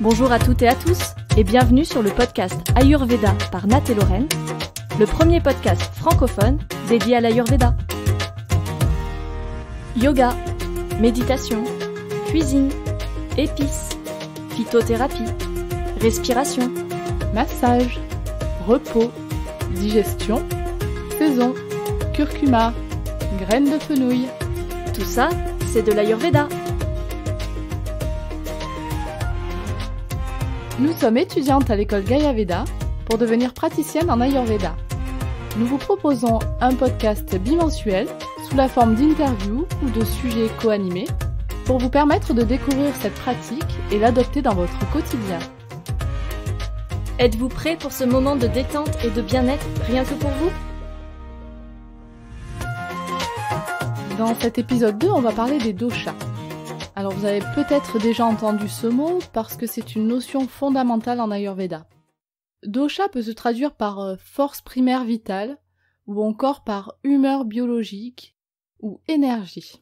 Bonjour à toutes et à tous et bienvenue sur le podcast Ayurveda par Nat et Lorraine, le premier podcast francophone dédié à l'Ayurveda. Yoga, méditation, cuisine, épices, phytothérapie, respiration, massage, repos, digestion, saison, curcuma, graines de fenouil. Tout ça, c'est de l'Ayurveda. Nous sommes étudiantes à l'école Gaia Veda pour devenir praticiennes en Ayurveda. Nous vous proposons un podcast bimensuel sous la forme d'interviews ou de sujets co-animés pour vous permettre de découvrir cette pratique et l'adopter dans votre quotidien. Êtes-vous prêts pour ce moment de détente et de bien-être rien que pour vous ? Dans cet épisode 2, on va parler des doshas. Alors vous avez peut-être déjà entendu ce mot parce que c'est une notion fondamentale en Ayurveda. Dosha peut se traduire par force primaire vitale ou encore par humeur biologique ou énergie.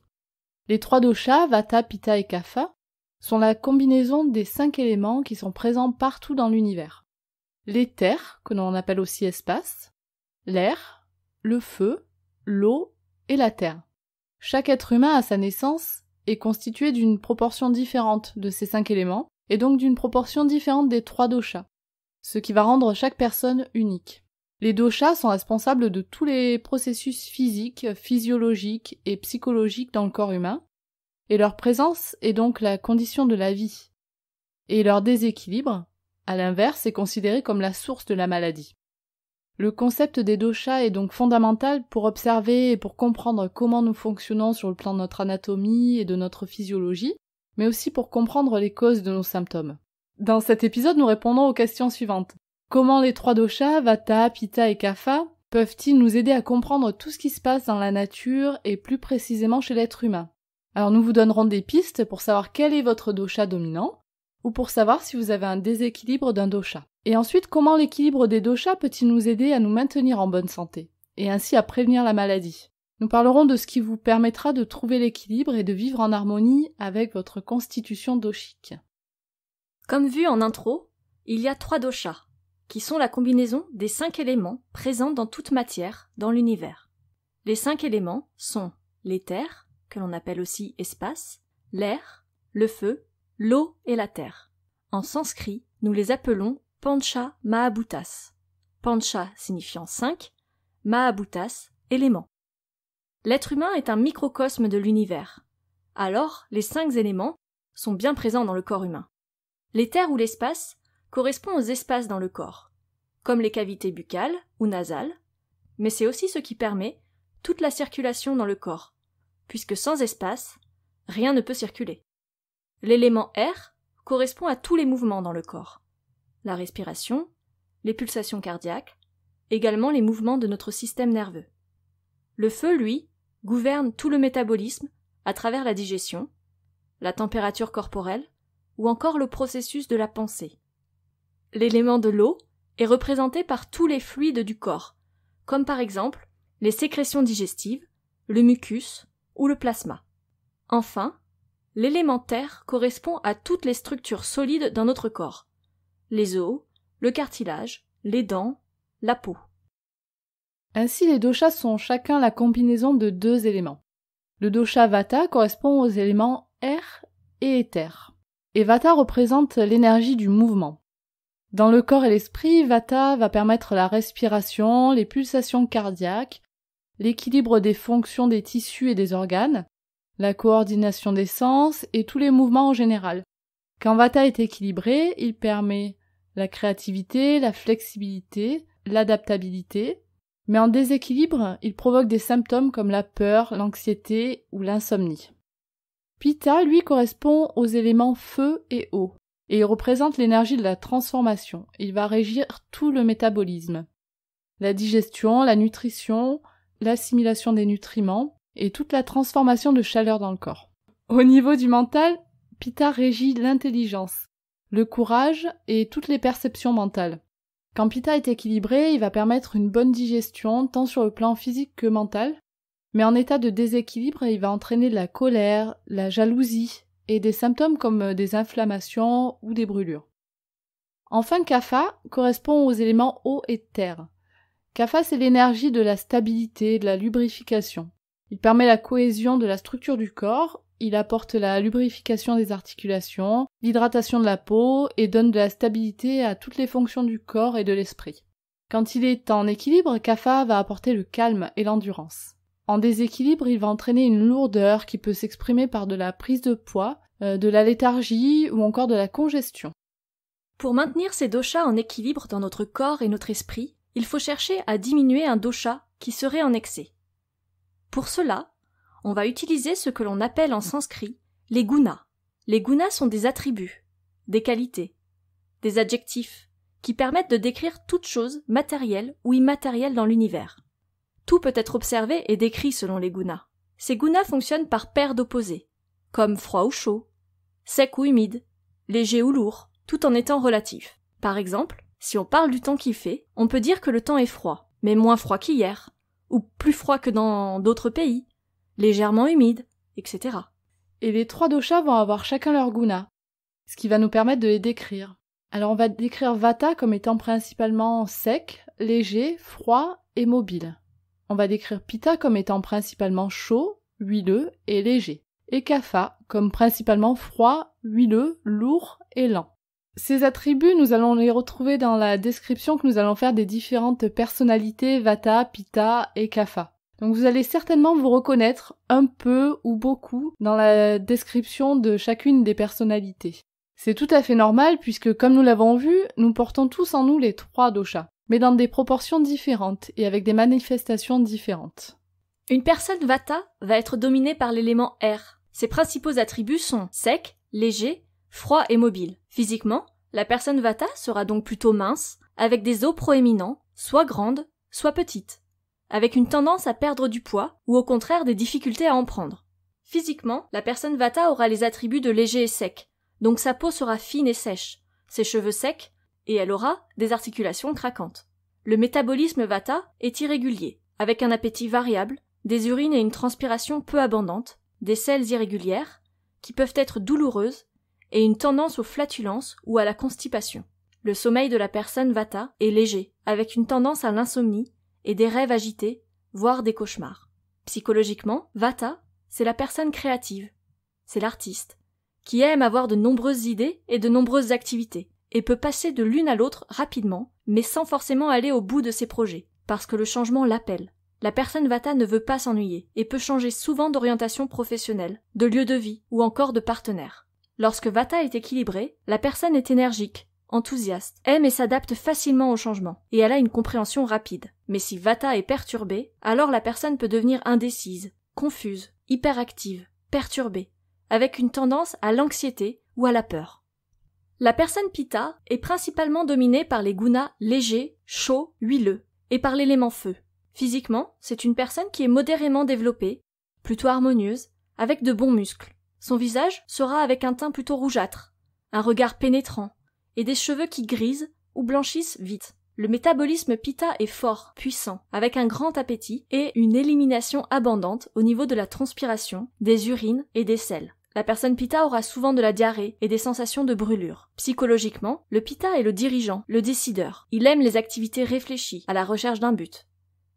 Les trois doshas, Vata, Pitta et Kapha, sont la combinaison des 5 éléments qui sont présents partout dans l'univers. L'éther, que l'on appelle aussi espace, l'air, le feu, l'eau et la terre. Chaque être humain à sa naissance est constitué d'une proportion différente de ces 5 éléments, et donc d'une proportion différente des 3 doshas, ce qui va rendre chaque personne unique. Les doshas sont responsables de tous les processus physiques, physiologiques et psychologiques dans le corps humain, et leur présence est donc la condition de la vie. Et leur déséquilibre, à l'inverse, est considéré comme la source de la maladie. Le concept des doshas est donc fondamental pour observer et pour comprendre comment nous fonctionnons sur le plan de notre anatomie et de notre physiologie, mais aussi pour comprendre les causes de nos symptômes. Dans cet épisode, nous répondons aux questions suivantes. Comment les 3 doshas, Vata, Pitta et Kapha, peuvent-ils nous aider à comprendre tout ce qui se passe dans la nature et plus précisément chez l'être humain ? Alors nous vous donnerons des pistes pour savoir quel est votre dosha dominant, ou pour savoir si vous avez un déséquilibre d'un dosha. Et ensuite, comment l'équilibre des doshas peut-il nous aider à nous maintenir en bonne santé, et ainsi à prévenir la maladie ? Nous parlerons de ce qui vous permettra de trouver l'équilibre et de vivre en harmonie avec votre constitution doshique. Comme vu en intro, il y a 3 doshas, qui sont la combinaison des 5 éléments présents dans toute matière dans l'univers. Les 5 éléments sont l'éther, que l'on appelle aussi espace, l'air, le feu, l'eau et la terre. En sanskrit, nous les appelons Pancha Mahabhutas. Pancha signifiant 5, Mahabhutas, éléments. L'être humain est un microcosme de l'univers. Alors, les 5 éléments sont bien présents dans le corps humain. L'éther ou l'espace correspond aux espaces dans le corps, comme les cavités buccales ou nasales, mais c'est aussi ce qui permet toute la circulation dans le corps, puisque sans espace, rien ne peut circuler. L'élément air correspond à tous les mouvements dans le corps. La respiration, les pulsations cardiaques, également les mouvements de notre système nerveux. Le feu, lui, gouverne tout le métabolisme à travers la digestion, la température corporelle ou encore le processus de la pensée. L'élément de l'eau est représenté par tous les fluides du corps, comme par exemple les sécrétions digestives, le mucus ou le plasma. Enfin, l'élément terre correspond à toutes les structures solides dans notre corps. Les os, le cartilage, les dents, la peau. Ainsi, les doshas sont chacun la combinaison de 2 éléments. Le dosha Vata correspond aux éléments air et éther. Et Vata représente l'énergie du mouvement. Dans le corps et l'esprit, Vata va permettre la respiration, les pulsations cardiaques, l'équilibre des fonctions des tissus et des organes, la coordination des sens et tous les mouvements en général. Quand Vata est équilibré, il permet la créativité, la flexibilité, l'adaptabilité, mais en déséquilibre, il provoque des symptômes comme la peur, l'anxiété ou l'insomnie. Pitta, lui, correspond aux éléments feu et eau, et il représente l'énergie de la transformation. Il va régir tout le métabolisme, la digestion, la nutrition, l'assimilation des nutriments, et toute la transformation de chaleur dans le corps. Au niveau du mental, Pitta régit l'intelligence, le courage et toutes les perceptions mentales. Quand Pitta est équilibré, il va permettre une bonne digestion tant sur le plan physique que mental, mais en état de déséquilibre, il va entraîner de la colère, la jalousie et des symptômes comme des inflammations ou des brûlures. Enfin, Kapha correspond aux éléments eau et terre. Kapha, c'est l'énergie de la stabilité, de la lubrification. Il permet la cohésion de la structure du corps, il apporte la lubrification des articulations, l'hydratation de la peau et donne de la stabilité à toutes les fonctions du corps et de l'esprit. Quand il est en équilibre, Kapha va apporter le calme et l'endurance. En déséquilibre, il va entraîner une lourdeur qui peut s'exprimer par de la prise de poids, de la léthargie ou encore de la congestion. Pour maintenir ces doshas en équilibre dans notre corps et notre esprit, il faut chercher à diminuer un dosha qui serait en excès. Pour cela, on va utiliser ce que l'on appelle en sanskrit les gunas. Les gunas sont des attributs, des qualités, des adjectifs qui permettent de décrire toute chose matérielle ou immatérielle dans l'univers. Tout peut être observé et décrit selon les gunas. Ces gunas fonctionnent par paires d'opposés, comme froid ou chaud, sec ou humide, léger ou lourd, tout en étant relatif. Par exemple, si on parle du temps qu'il fait, on peut dire que le temps est froid, mais moins froid qu'hier, ou plus froid que dans d'autres pays, légèrement humide, etc. Et les 3 doshas vont avoir chacun leur guna, ce qui va nous permettre de les décrire. Alors on va décrire Vata comme étant principalement sec, léger, froid et mobile. On va décrire Pitta comme étant principalement chaud, huileux et léger. Et Kapha comme principalement froid, huileux, lourd et lent. Ces attributs, nous allons les retrouver dans la description que nous allons faire des différentes personnalités Vata, Pitta et Kapha. Donc vous allez certainement vous reconnaître un peu ou beaucoup dans la description de chacune des personnalités. C'est tout à fait normal puisque, comme nous l'avons vu, nous portons tous en nous les 3 doshas, mais dans des proportions différentes et avec des manifestations différentes. Une personne Vata va être dominée par l'élément air. Ses principaux attributs sont sec, léger, froid et mobile. Physiquement, la personne Vata sera donc plutôt mince, avec des os proéminents, soit grandes, soit petites, avec une tendance à perdre du poids ou au contraire des difficultés à en prendre. Physiquement, la personne Vata aura les attributs de léger et sec, donc sa peau sera fine et sèche, ses cheveux secs, et elle aura des articulations craquantes. Le métabolisme Vata est irrégulier, avec un appétit variable, des urines et une transpiration peu abondante, des selles irrégulières, qui peuvent être douloureuses, et une tendance aux flatulences ou à la constipation. Le sommeil de la personne Vata est léger, avec une tendance à l'insomnie et des rêves agités, voire des cauchemars. Psychologiquement, Vata, c'est la personne créative, c'est l'artiste, qui aime avoir de nombreuses idées et de nombreuses activités, et peut passer de l'une à l'autre rapidement, mais sans forcément aller au bout de ses projets, parce que le changement l'appelle. La personne Vata ne veut pas s'ennuyer, et peut changer souvent d'orientation professionnelle, de lieu de vie, ou encore de partenaire. Lorsque Vata est équilibré, la personne est énergique, enthousiaste, aime et s'adapte facilement au changement, et elle a une compréhension rapide. Mais si Vata est perturbé, alors la personne peut devenir indécise, confuse, hyperactive, perturbée, avec une tendance à l'anxiété ou à la peur. La personne Pitta est principalement dominée par les gunas légers, chauds, huileux, et par l'élément feu. Physiquement, c'est une personne qui est modérément développée, plutôt harmonieuse, avec de bons muscles. Son visage sera avec un teint plutôt rougeâtre, un regard pénétrant, et des cheveux qui grisent ou blanchissent vite. Le métabolisme Pitta est fort, puissant, avec un grand appétit et une élimination abondante au niveau de la transpiration, des urines et des selles. La personne Pitta aura souvent de la diarrhée et des sensations de brûlure. Psychologiquement, le Pitta est le dirigeant, le décideur. Il aime les activités réfléchies, à la recherche d'un but.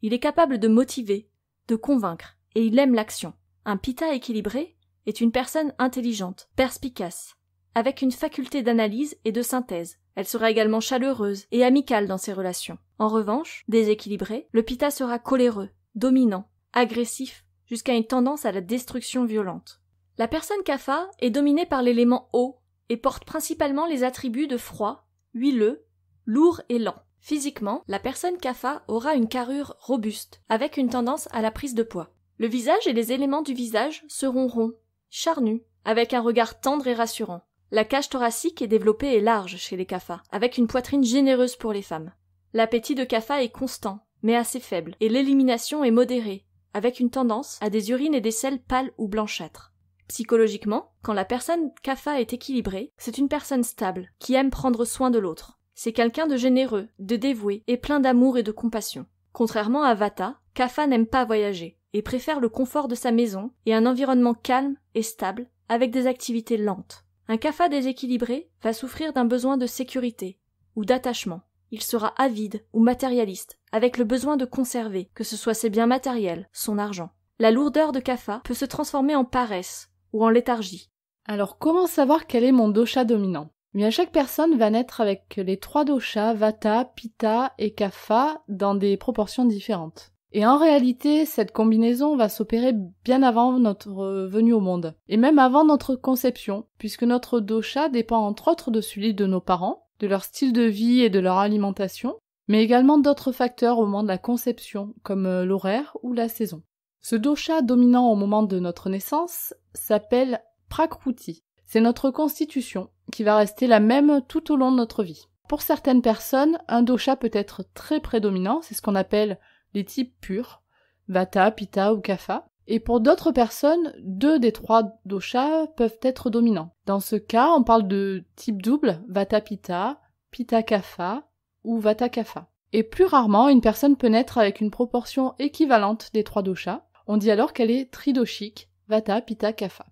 Il est capable de motiver, de convaincre, et il aime l'action. Un Pitta équilibré est une personne intelligente, perspicace, avec une faculté d'analyse et de synthèse. Elle sera également chaleureuse et amicale dans ses relations. En revanche, déséquilibré, le Pitta sera coléreux, dominant, agressif, jusqu'à une tendance à la destruction violente. La personne Kapha est dominée par l'élément eau et porte principalement les attributs de froid, huileux, lourd et lent. Physiquement, la personne Kapha aura une carrure robuste, avec une tendance à la prise de poids. Le visage et les éléments du visage seront ronds, charnus, avec un regard tendre et rassurant. La cage thoracique est développée et large chez les Kapha, avec une poitrine généreuse pour les femmes. L'appétit de Kapha est constant, mais assez faible, et l'élimination est modérée, avec une tendance à des urines et des selles pâles ou blanchâtres. Psychologiquement, quand la personne Kapha est équilibrée, c'est une personne stable, qui aime prendre soin de l'autre. C'est quelqu'un de généreux, de dévoué et plein d'amour et de compassion. Contrairement à Vata, Kapha n'aime pas voyager, et préfère le confort de sa maison et un environnement calme et stable, avec des activités lentes. Un kapha déséquilibré va souffrir d'un besoin de sécurité ou d'attachement. Il sera avide ou matérialiste, avec le besoin de conserver, que ce soit ses biens matériels, son argent. La lourdeur de kapha peut se transformer en paresse ou en léthargie. Alors comment savoir quel est mon dosha dominant? Bien, chaque personne va naître avec les 3 doshas, vata, pitta et kapha, dans des proportions différentes. Et en réalité, cette combinaison va s'opérer bien avant notre venue au monde, et même avant notre conception, puisque notre dosha dépend entre autres de celui de nos parents, de leur style de vie et de leur alimentation, mais également d'autres facteurs au moment de la conception, comme l'horaire ou la saison. Ce dosha dominant au moment de notre naissance s'appelle prakruti. C'est notre constitution, qui va rester la même tout au long de notre vie. Pour certaines personnes, un dosha peut être très prédominant, c'est ce qu'on appelle les types purs, vata, pitta ou kapha. Et pour d'autres personnes, 2 des 3 doshas peuvent être dominants. Dans ce cas, on parle de type double, vata pitta, pitta kapha ou vata kapha. Et plus rarement, une personne peut naître avec une proportion équivalente des 3 doshas. On dit alors qu'elle est tridoshique, vata, pitta, kapha.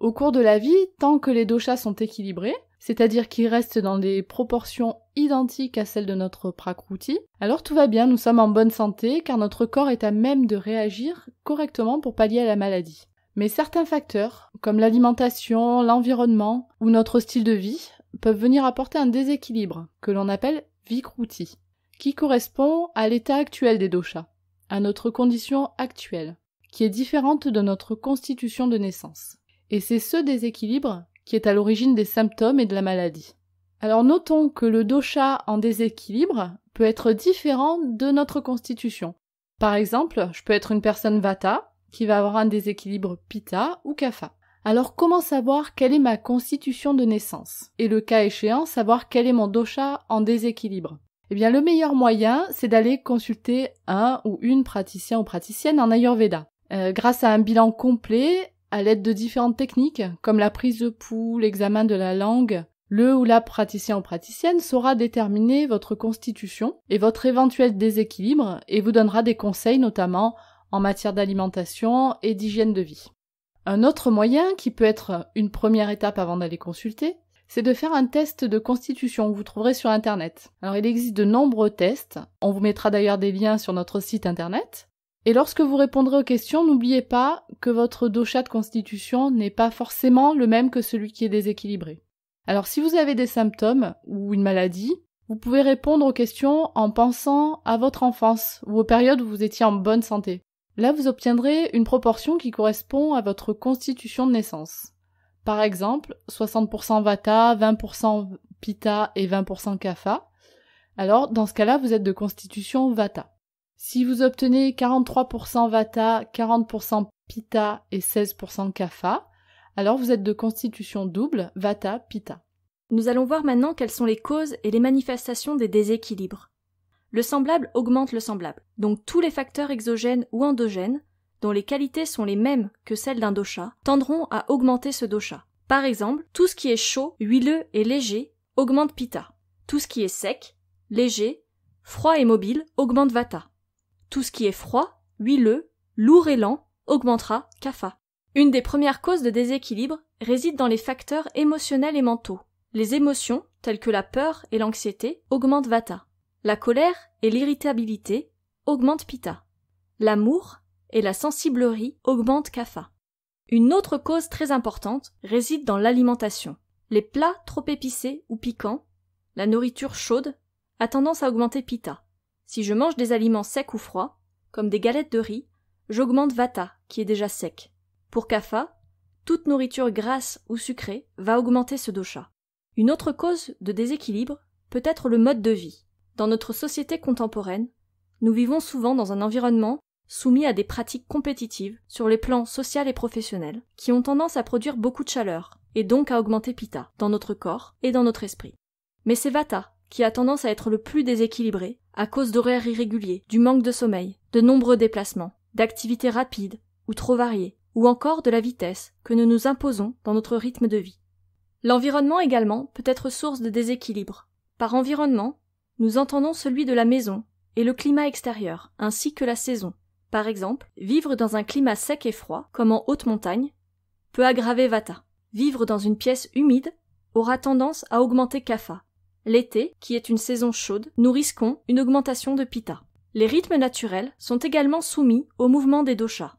Au cours de la vie, tant que les doshas sont équilibrés, c'est-à-dire qu'ils restent dans des proportions identiques à celles de notre prakruti, alors tout va bien, nous sommes en bonne santé car notre corps est à même de réagir correctement pour pallier à la maladie. Mais certains facteurs, comme l'alimentation, l'environnement ou notre style de vie, peuvent venir apporter un déséquilibre que l'on appelle vikruti, qui correspond à l'état actuel des doshas, à notre condition actuelle, qui est différente de notre constitution de naissance. Et c'est ce déséquilibre qui est à l'origine des symptômes et de la maladie. Alors notons que le dosha en déséquilibre peut être différent de notre constitution. Par exemple, je peux être une personne vata qui va avoir un déséquilibre pitta ou kapha. Alors comment savoir quelle est ma constitution de naissance? Et le cas échéant, savoir quel est mon dosha en déséquilibre? Eh bien le meilleur moyen, c'est d'aller consulter un ou une praticien ou praticienne en Ayurveda. Grâce à un bilan complet, à l'aide de différentes techniques, comme la prise de pouls, l'examen de la langue, le ou la praticien ou praticienne saura déterminer votre constitution et votre éventuel déséquilibre et vous donnera des conseils notamment en matière d'alimentation et d'hygiène de vie. Un autre moyen, qui peut être une première étape avant d'aller consulter, c'est de faire un test de constitution que vous trouverez sur Internet. Alors il existe de nombreux tests, on vous mettra d'ailleurs des liens sur notre site Internet. Et lorsque vous répondrez aux questions, n'oubliez pas que votre dosha de constitution n'est pas forcément le même que celui qui est déséquilibré. Alors si vous avez des symptômes ou une maladie, vous pouvez répondre aux questions en pensant à votre enfance ou aux périodes où vous étiez en bonne santé. Là, vous obtiendrez une proportion qui correspond à votre constitution de naissance. Par exemple, 60% vata, 20% pitta et 20% kapha. Alors, dans ce cas-là, vous êtes de constitution vata. Si vous obtenez 43% vata, 40% pitta et 16% kapha, alors vous êtes de constitution double, vata, pitta. Nous allons voir maintenant quelles sont les causes et les manifestations des déséquilibres. Le semblable augmente le semblable, donc tous les facteurs exogènes ou endogènes, dont les qualités sont les mêmes que celles d'un dosha, tendront à augmenter ce dosha. Par exemple, tout ce qui est chaud, huileux et léger augmente pitta. Tout ce qui est sec, léger, froid et mobile augmente vata. Tout ce qui est froid, huileux, lourd et lent augmentera kapha. Une des premières causes de déséquilibre réside dans les facteurs émotionnels et mentaux. Les émotions, telles que la peur et l'anxiété, augmentent vata. La colère et l'irritabilité augmentent pitta. L'amour et la sensiblerie augmentent kapha. Une autre cause très importante réside dans l'alimentation. Les plats trop épicés ou piquants, la nourriture chaude, a tendance à augmenter pitta. Si je mange des aliments secs ou froids, comme des galettes de riz, j'augmente vata, qui est déjà sec. Pour kapha, toute nourriture grasse ou sucrée va augmenter ce dosha. Une autre cause de déséquilibre peut être le mode de vie. Dans notre société contemporaine, nous vivons souvent dans un environnement soumis à des pratiques compétitives sur les plans social et professionnel, qui ont tendance à produire beaucoup de chaleur, et donc à augmenter pitta, dans notre corps et dans notre esprit. Mais c'est vata qui a tendance à être le plus déséquilibré, à cause d'horaires irréguliers, du manque de sommeil, de nombreux déplacements, d'activités rapides ou trop variées, ou encore de la vitesse que nous nous imposons dans notre rythme de vie. L'environnement également peut être source de déséquilibre. Par environnement, nous entendons celui de la maison et le climat extérieur, ainsi que la saison. Par exemple, vivre dans un climat sec et froid, comme en haute montagne, peut aggraver Vata. Vivre dans une pièce humide aura tendance à augmenter Kapha. L'été, qui est une saison chaude, nous risquons une augmentation de Pitta. Les rythmes naturels sont également soumis au mouvement des doshas.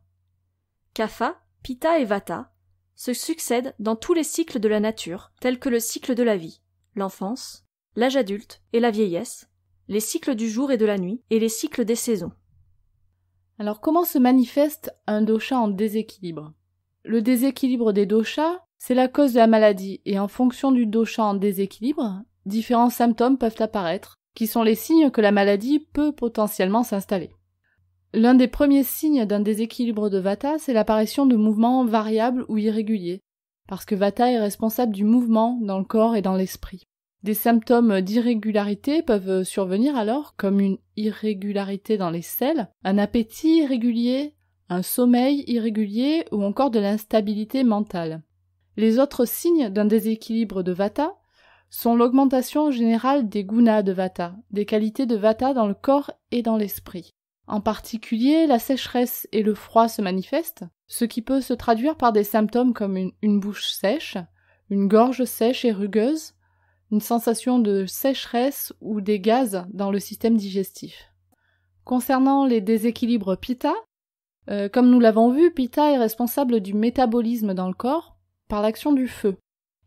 Kapha, Pitta et Vata se succèdent dans tous les cycles de la nature, tels que le cycle de la vie, l'enfance, l'âge adulte et la vieillesse, les cycles du jour et de la nuit et les cycles des saisons. Alors comment se manifeste un dosha en déséquilibre? Le déséquilibre des doshas, c'est la cause de la maladie et en fonction du dosha en déséquilibre, différents symptômes peuvent apparaître, qui sont les signes que la maladie peut potentiellement s'installer. L'un des premiers signes d'un déséquilibre de Vata, c'est l'apparition de mouvements variables ou irréguliers, parce que Vata est responsable du mouvement dans le corps et dans l'esprit. Des symptômes d'irrégularité peuvent survenir alors, comme une irrégularité dans les selles, un appétit irrégulier, un sommeil irrégulier ou encore de l'instabilité mentale. Les autres signes d'un déséquilibre de Vata sont l'augmentation générale des gunas de Vata, des qualités de Vata dans le corps et dans l'esprit. En particulier, la sécheresse et le froid se manifestent, ce qui peut se traduire par des symptômes comme une bouche sèche, une gorge sèche et rugueuse, une sensation de sécheresse ou des gaz dans le système digestif. Concernant les déséquilibres Pitta, comme nous l'avons vu, Pitta est responsable du métabolisme dans le corps par l'action du feu.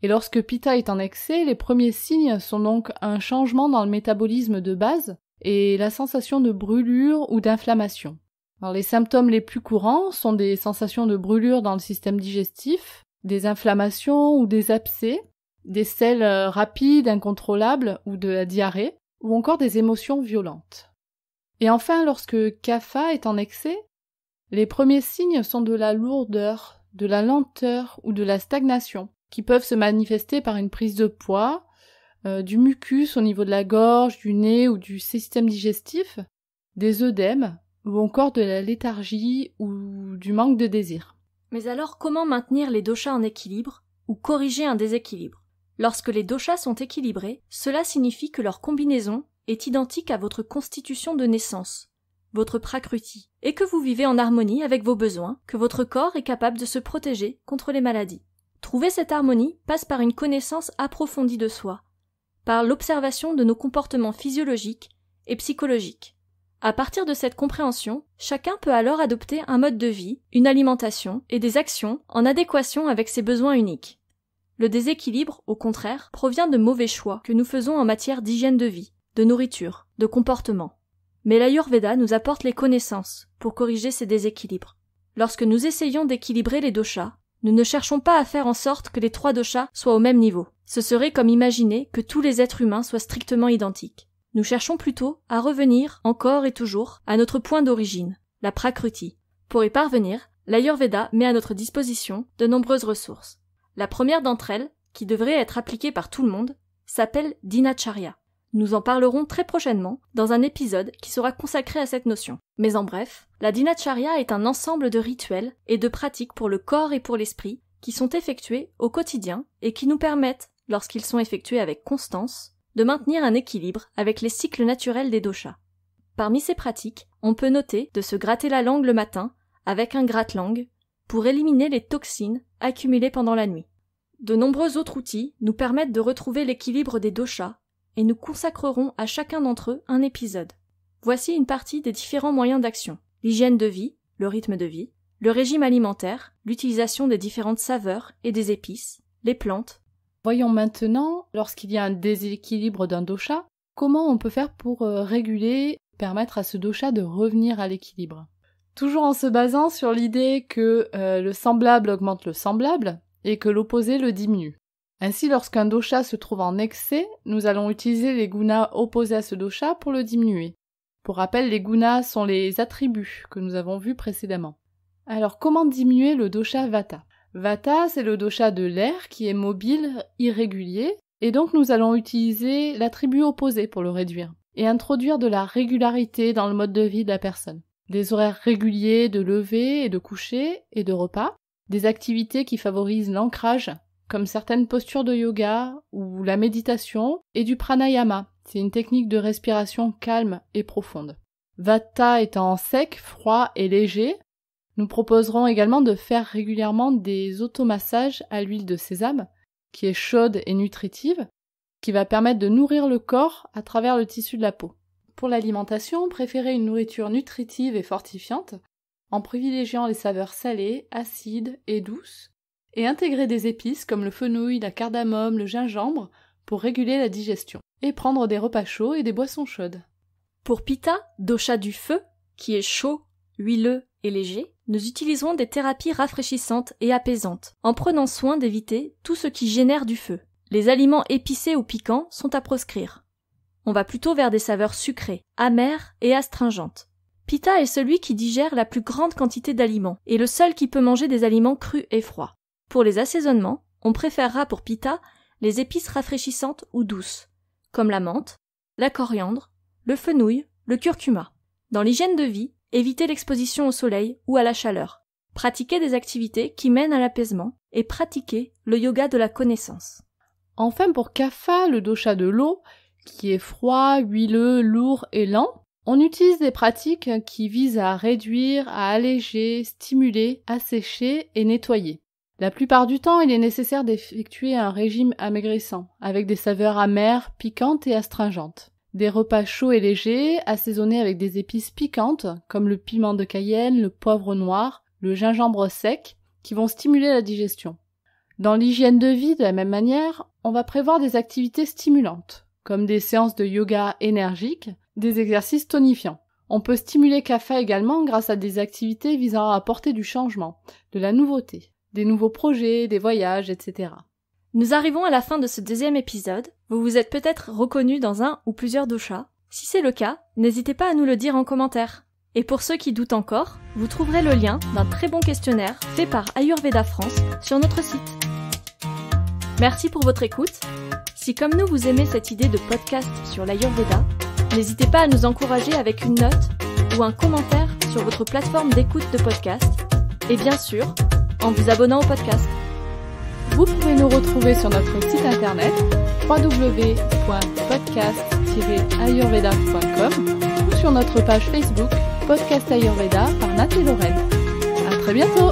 Et lorsque Pitta est en excès, les premiers signes sont donc un changement dans le métabolisme de base et la sensation de brûlure ou d'inflammation. Alors, les symptômes les plus courants sont des sensations de brûlure dans le système digestif, des inflammations ou des abcès, des selles rapides, incontrôlables ou de la diarrhée, ou encore des émotions violentes. Et enfin, lorsque Kapha est en excès, les premiers signes sont de la lourdeur, de la lenteur ou de la stagnation, qui peuvent se manifester par une prise de poids, du mucus au niveau de la gorge, du nez ou du système digestif, des œdèmes, ou encore de la léthargie ou du manque de désir. Mais alors comment maintenir les doshas en équilibre ou corriger un déséquilibre? Lorsque les doshas sont équilibrés, cela signifie que leur combinaison est identique à votre constitution de naissance, votre prakruti, et que vous vivez en harmonie avec vos besoins, que votre corps est capable de se protéger contre les maladies. Trouver cette harmonie passe par une connaissance approfondie de soi, par l'observation de nos comportements physiologiques et psychologiques. À partir de cette compréhension, chacun peut alors adopter un mode de vie, une alimentation et des actions en adéquation avec ses besoins uniques. Le déséquilibre, au contraire, provient de mauvais choix que nous faisons en matière d'hygiène de vie, de nourriture, de comportement. Mais l'Ayurveda nous apporte les connaissances pour corriger ces déséquilibres. Lorsque nous essayons d'équilibrer les doshas, nous ne cherchons pas à faire en sorte que les 3 doshas soient au même niveau. Ce serait comme imaginer que tous les êtres humains soient strictement identiques. Nous cherchons plutôt à revenir, encore et toujours, à notre point d'origine, la Prakruti. Pour y parvenir, l'Ayurveda met à notre disposition de nombreuses ressources. La première d'entre elles, qui devrait être appliquée par tout le monde, s'appelle Dinacharya. Nous en parlerons très prochainement dans un épisode qui sera consacré à cette notion. Mais en bref, la Dinacharya est un ensemble de rituels et de pratiques pour le corps et pour l'esprit qui sont effectués au quotidien et qui nous permettent, lorsqu'ils sont effectués avec constance, de maintenir un équilibre avec les cycles naturels des doshas. Parmi ces pratiques, on peut noter de se gratter la langue le matin avec un gratte-langue pour éliminer les toxines accumulées pendant la nuit. De nombreux autres outils nous permettent de retrouver l'équilibre des doshas et nous consacrerons à chacun d'entre eux un épisode. Voici une partie des différents moyens d'action. L'hygiène de vie, le rythme de vie, le régime alimentaire, l'utilisation des différentes saveurs et des épices, les plantes. Voyons maintenant, lorsqu'il y a un déséquilibre d'un dosha, comment on peut faire pour réguler, permettre à ce dosha de revenir à l'équilibre. Toujours en se basant sur l'idée que le semblable augmente le semblable et que l'opposé le diminue. Ainsi, lorsqu'un dosha se trouve en excès, nous allons utiliser les gunas opposés à ce dosha pour le diminuer. Pour rappel, les gunas sont les attributs que nous avons vus précédemment. Alors, comment diminuer le dosha Vata? Vata, c'est le dosha de l'air qui est mobile, irrégulier, et donc nous allons utiliser l'attribut opposé pour le réduire, et introduire de la régularité dans le mode de vie de la personne. Des horaires réguliers de lever et de coucher et de repas, des activités qui favorisent l'ancrage, comme certaines postures de yoga ou la méditation, et du pranayama, c'est une technique de respiration calme et profonde. Vata étant sec, froid et léger, Nous proposerons également de faire régulièrement des automassages à l'huile de sésame, qui est chaude et nutritive, qui va permettre de nourrir le corps à travers le tissu de la peau. Pour l'alimentation, préférez une nourriture nutritive et fortifiante, en privilégiant les saveurs salées, acides et douces, et intégrer des épices comme le fenouil, la cardamome, le gingembre, pour réguler la digestion, et prendre des repas chauds et des boissons chaudes. Pour Pitta, dosha du feu, qui est chaud, huileux et léger, nous utiliserons des thérapies rafraîchissantes et apaisantes, en prenant soin d'éviter tout ce qui génère du feu. Les aliments épicés ou piquants sont à proscrire. On va plutôt vers des saveurs sucrées, amères et astringentes. Pitta est celui qui digère la plus grande quantité d'aliments, et le seul qui peut manger des aliments crus et froids. Pour les assaisonnements, on préférera pour Pitta les épices rafraîchissantes ou douces, comme la menthe, la coriandre, le fenouil, le curcuma. Dans l'hygiène de vie, évitez l'exposition au soleil ou à la chaleur. Pratiquez des activités qui mènent à l'apaisement et pratiquez le yoga de la connaissance. Enfin pour Kapha, le dosha de l'eau, qui est froid, huileux, lourd et lent, on utilise des pratiques qui visent à réduire, à alléger, stimuler, assécher et nettoyer. La plupart du temps, il est nécessaire d'effectuer un régime amaigrissant, avec des saveurs amères, piquantes et astringentes. Des repas chauds et légers, assaisonnés avec des épices piquantes, comme le piment de Cayenne, le poivre noir, le gingembre sec, qui vont stimuler la digestion. Dans l'hygiène de vie, de la même manière, on va prévoir des activités stimulantes, comme des séances de yoga énergiques, des exercices tonifiants. On peut stimuler Kapha également grâce à des activités visant à apporter du changement, de la nouveauté, des nouveaux projets, des voyages, etc. Nous arrivons à la fin de ce deuxième épisode. Vous vous êtes peut-être reconnu dans un ou plusieurs doshas. Si c'est le cas, n'hésitez pas à nous le dire en commentaire. Et pour ceux qui doutent encore, vous trouverez le lien d'un très bon questionnaire fait par Ayurveda France sur notre site. Merci pour votre écoute. Si comme nous vous aimez cette idée de podcast sur l'Ayurveda, n'hésitez pas à nous encourager avec une note ou un commentaire sur votre plateforme d'écoute de podcast et bien sûr, en vous abonnant au podcast. Vous pouvez nous retrouver sur notre site internet www.podcast-ayurveda.com ou sur notre page Facebook Podcast Ayurveda par Nat et Lorraine. À très bientôt!